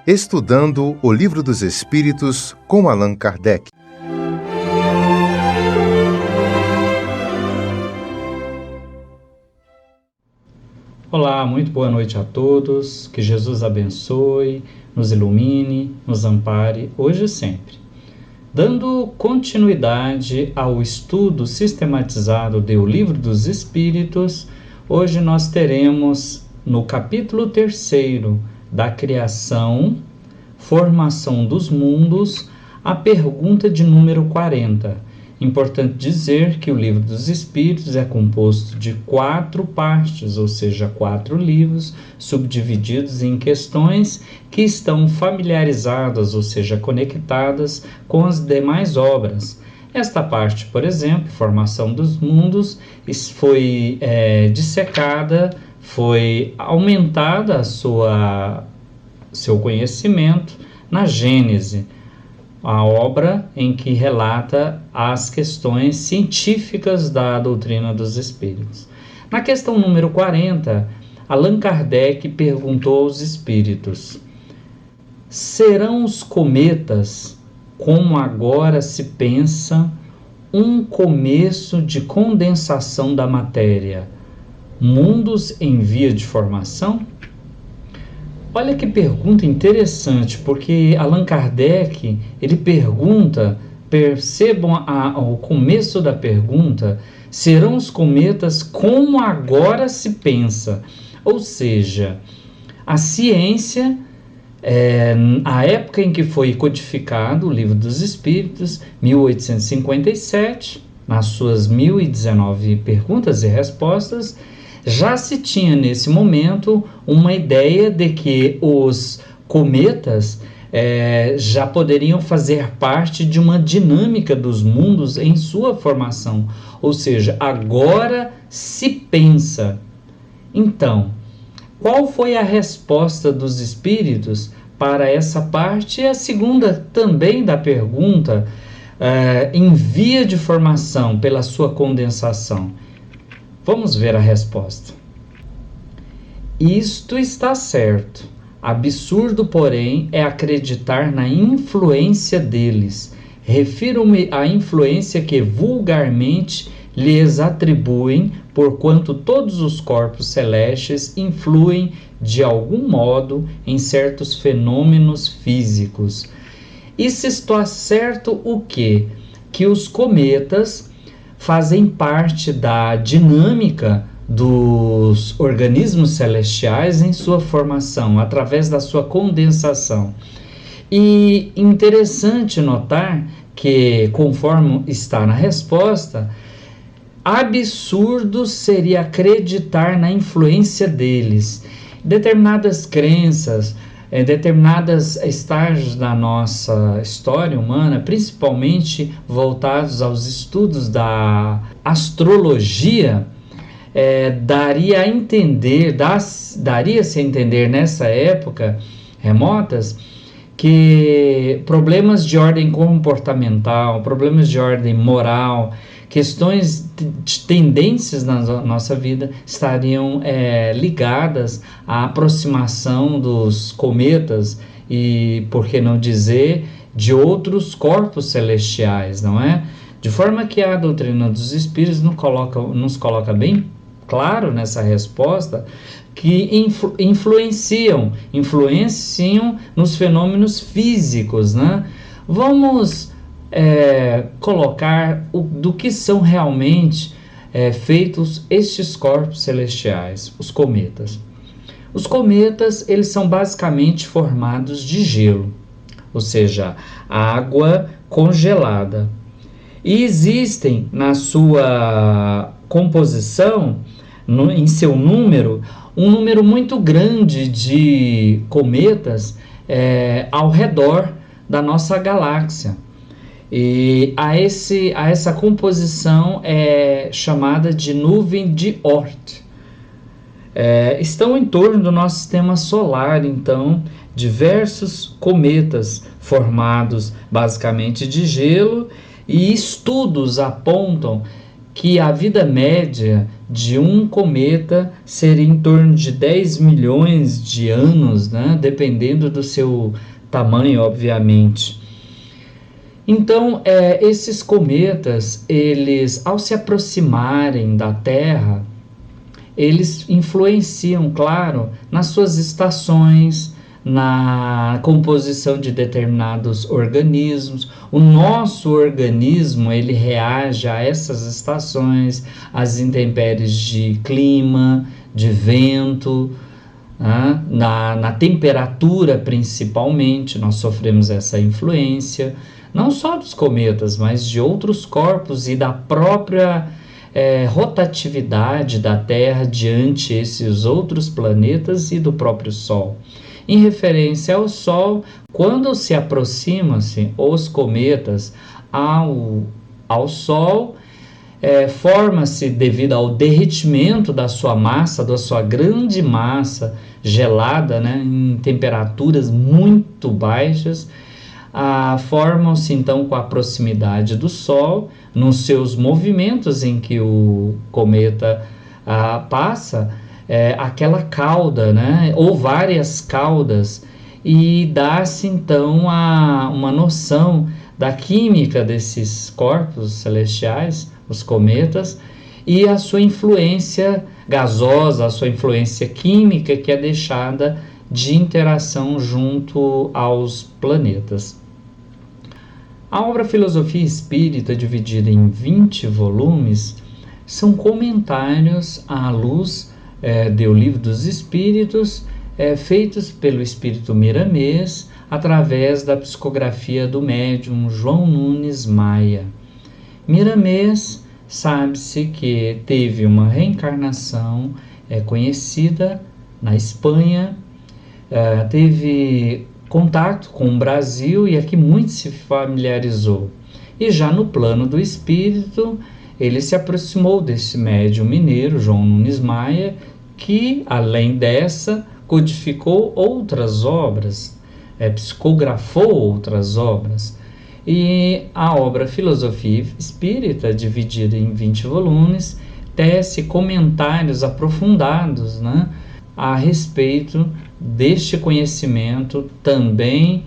Estudando o Livro dos Espíritos com Allan Kardec. Olá, muito boa noite a todos. Que Jesus abençoe, nos ilumine, nos ampare, hoje e sempre. Dando continuidade ao estudo sistematizado do Livro dos Espíritos, hoje nós teremos no capítulo 3º da Criação, Formação dos Mundos, a pergunta de número 40. Importante dizer que o Livro dos Espíritos é composto de 4 partes, ou seja, 4 livros, subdivididos em questões que estão familiarizadas, ou seja, conectadas com as demais obras. Esta parte, por exemplo, Formação dos Mundos, foi dissecada, foi aumentada seu conhecimento na Gênese, a obra em que relata as questões científicas da doutrina dos espíritos. Na questão número 40, Allan Kardec perguntou aos espíritos: serão os cometas, como agora se pensa, um começo de condensação da matéria, mundos em via de formação? Olha que pergunta interessante, porque Allan Kardec, ele pergunta, percebam o começo da pergunta, serão os cometas como agora se pensa? Ou seja, a ciência, a época em que foi codificado o Livro dos Espíritos, 1857, nas suas 1019 perguntas e respostas, já se tinha nesse momento uma ideia de que os cometas já poderiam fazer parte de uma dinâmica dos mundos em sua formação, ou seja, agora se pensa. Então, qual foi a resposta dos espíritos para essa parte? E a segunda também da pergunta, em via de formação pela sua condensação. Vamos ver a resposta. Isto está certo. Absurdo, porém, é acreditar na influência deles. Refiro-me à influência que vulgarmente lhes atribuem, porquanto todos os corpos celestes influem de algum modo em certos fenômenos físicos. E se está certo o quê? Que os cometas fazem parte da dinâmica dos organismos celestiais em sua formação, através da sua condensação. E interessante notar que, conforme está na resposta, absurdo seria acreditar na influência deles. Determinadas crenças, determinados estágios da nossa história humana, principalmente voltados aos estudos da astrologia, daria-se a entender nessa época remotas que problemas de ordem comportamental, problemas de ordem moral, questões de tendências na nossa vida estariam ligadas à aproximação dos cometas e, por que não dizer, de outros corpos celestiais, não é? De forma que a doutrina dos Espíritos nos coloca bem claro nessa resposta que influenciam nos fenômenos físicos, né? Vamos colocar do que são realmente feitos estes corpos celestiais, os cometas. Os cometas, eles são basicamente formados de gelo, ou seja, água congelada. E existem na sua composição, em seu número, um número muito grande de cometas ao redor da nossa galáxia. E essa composição é chamada de nuvem de Oort. Estão em torno do nosso sistema solar, então, diversos cometas formados basicamente de gelo, e estudos apontam que a vida média de um cometa seria em torno de 10 milhões de anos, né? Dependendo do seu tamanho, obviamente. Então, esses cometas, eles, ao se aproximarem da Terra, eles influenciam, claro, nas suas estações, na composição de determinados organismos. O nosso organismo, ele reage a essas estações, às intempéries de clima, de vento, na temperatura principalmente, nós sofremos essa influência, não só dos cometas, mas de outros corpos e da própria rotatividade da Terra diante esses outros planetas e do próprio Sol. Em referência ao Sol, quando se aproximam-se os cometas ao Sol, forma-se, devido ao derretimento da sua massa, da sua grande massa gelada, né, em temperaturas muito baixas, formam-se então com a proximidade do Sol, nos seus movimentos em que o cometa passa, aquela cauda, né, ou várias caudas, e dá-se então uma noção da química desses corpos celestiais, os cometas, e a sua influência gasosa, a sua influência química que é deixada de interação junto aos planetas. A obra Filosofia Espírita, dividida em 20 volumes, são comentários à luz do Livro dos Espíritos, feitos pelo Espírito Miramês, através da psicografia do médium João Nunes Maia. Miramês, sabe-se que teve uma reencarnação conhecida na Espanha, teve contato com o Brasil e aqui muito se familiarizou. E já no plano do espírito, ele se aproximou desse médium mineiro, João Nunes Maia, que, além dessa, codificou outras obras, psicografou outras obras. E a obra Filosofia Espírita, dividida em 20 volumes, tece comentários aprofundados, né, a respeito deste conhecimento, também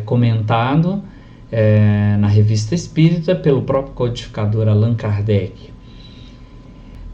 comentado na Revista Espírita pelo próprio codificador Allan Kardec.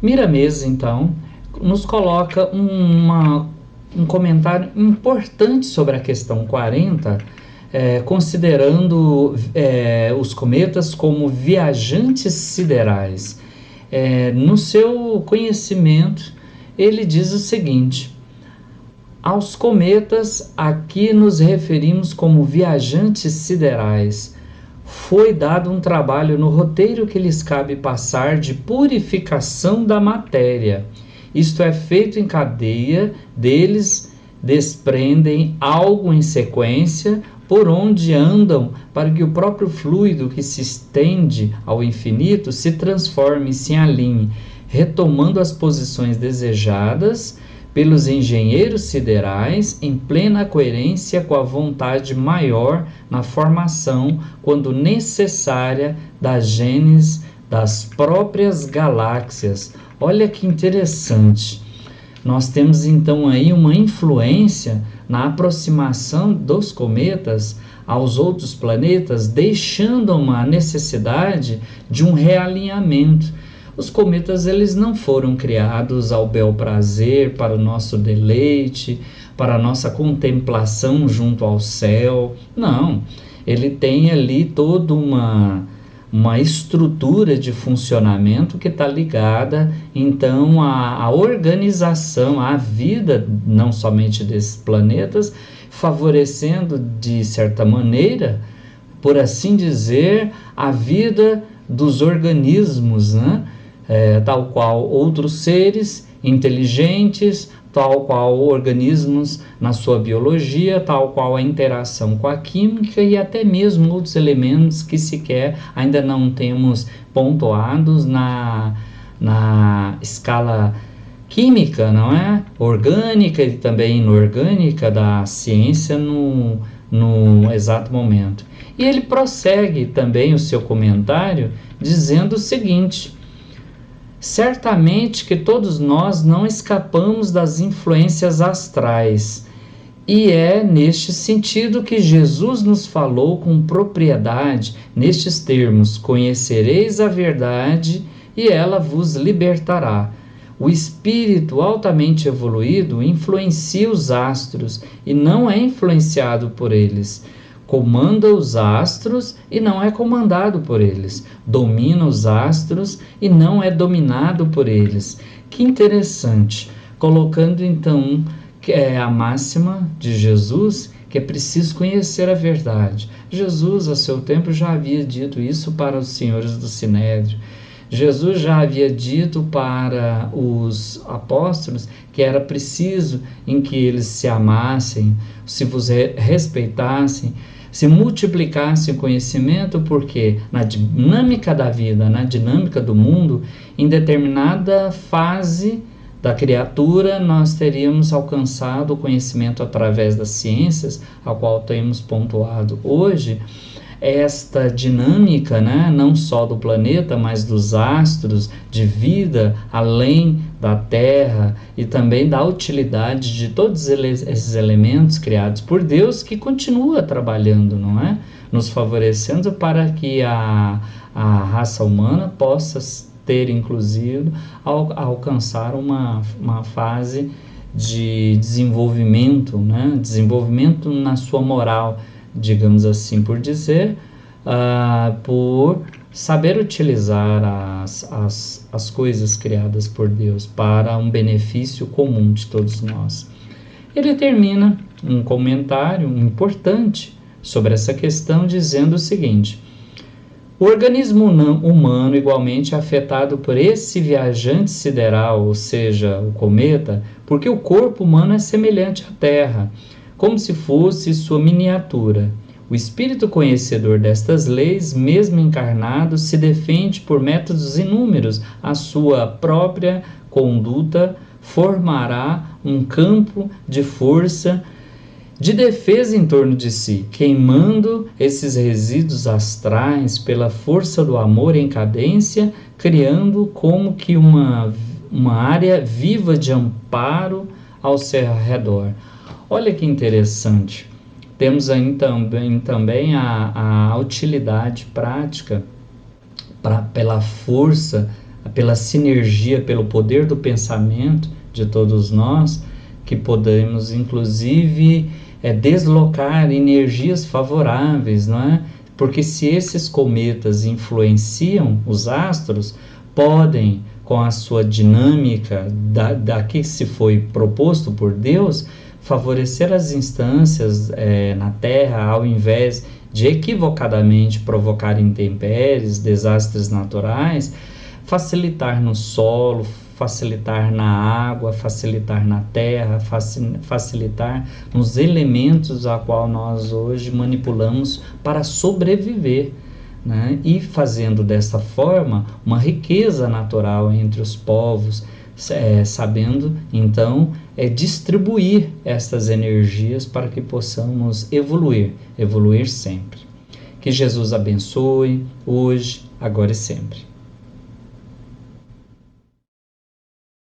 Miramês, então, nos coloca um comentário importante sobre a questão 40, considerando os cometas como viajantes siderais. No seu conhecimento, ele diz o seguinte: aos cometas aqui nos referimos como viajantes siderais. Foi dado um trabalho no roteiro que lhes cabe passar de purificação da matéria. Isto é feito em cadeia, deles desprendem algo em sequência, por onde andam, para que o próprio fluido que se estende ao infinito se transforme e se alinhe, retomando as posições desejadas pelos engenheiros siderais, em plena coerência com a vontade maior na formação, quando necessária, da gênese das próprias galáxias. Olha que interessante. Nós temos então aí uma influência na aproximação dos cometas aos outros planetas, deixando uma necessidade de um realinhamento. Os cometas, eles não foram criados ao bel prazer, para o nosso deleite, para a nossa contemplação junto ao céu. Não, ele tem ali toda uma estrutura de funcionamento que está ligada, então, à organização, à vida, não somente desses planetas, favorecendo, de certa maneira, por assim dizer, a vida dos organismos, né? Tal qual outros seres inteligentes, tal qual organismos na sua biologia, tal qual a interação com a química e até mesmo outros elementos que sequer ainda não temos pontuados na escala química, não é? Orgânica e também inorgânica da ciência no exato momento. E ele prossegue também o seu comentário dizendo o seguinte: Certamente que todos nós não escapamos das influências astrais, e é neste sentido que Jesus nos falou com propriedade, nestes termos: conhecereis a verdade e ela vos libertará. O espírito altamente evoluído influencia os astros e não é influenciado por eles. Comanda os astros e não é comandado por eles. Domina os astros e não é dominado por eles. Que interessante. Colocando então a máxima de Jesus, que é preciso conhecer a verdade. Jesus, a seu tempo, já havia dito isso para os senhores do Sinédrio. Jesus já havia dito para os apóstolos que era preciso em que eles se amassem, se vos respeitassem, se multiplicasse o conhecimento, porque na dinâmica da vida, na dinâmica do mundo, em determinada fase da criatura, nós teríamos alcançado o conhecimento através das ciências, ao qual temos pontuado hoje, esta dinâmica, né, não só do planeta, mas dos astros, de vida além da Terra e também da utilidade de todos esses elementos criados por Deus, que continua trabalhando, não é? Nos favorecendo para que a raça humana possa ter, inclusive, alcançar uma fase de desenvolvimento, né? Desenvolvimento na sua moral, digamos assim por dizer, por saber utilizar as coisas criadas por Deus para um benefício comum de todos nós. Ele termina um comentário importante sobre essa questão dizendo o seguinte: o organismo humano igualmente é afetado por esse viajante sideral, ou seja, o cometa, porque o corpo humano é semelhante à Terra, como se fosse sua miniatura. O espírito conhecedor destas leis, mesmo encarnado, se defende por métodos inúmeros. A sua própria conduta formará um campo de força, de defesa em torno de si, queimando esses resíduos astrais pela força do amor em cadência, criando como que uma área viva de amparo ao seu redor. Olha que interessante. Temos aí também a utilidade prática pela força, pela sinergia, pelo poder do pensamento de todos nós, que podemos inclusive deslocar energias favoráveis, não é? Porque se esses cometas influenciam os astros, podem, com a sua dinâmica da que se foi proposto por Deus, favorecer as instâncias na Terra, ao invés de equivocadamente provocar intempéries, desastres naturais, facilitar no solo, facilitar na água, facilitar na terra, facilitar nos elementos a qual nós hoje manipulamos para sobreviver, né? E fazendo dessa forma uma riqueza natural entre os povos, sabendo então distribuir estas energias para que possamos evoluir sempre. Que Jesus abençoe hoje, agora e sempre.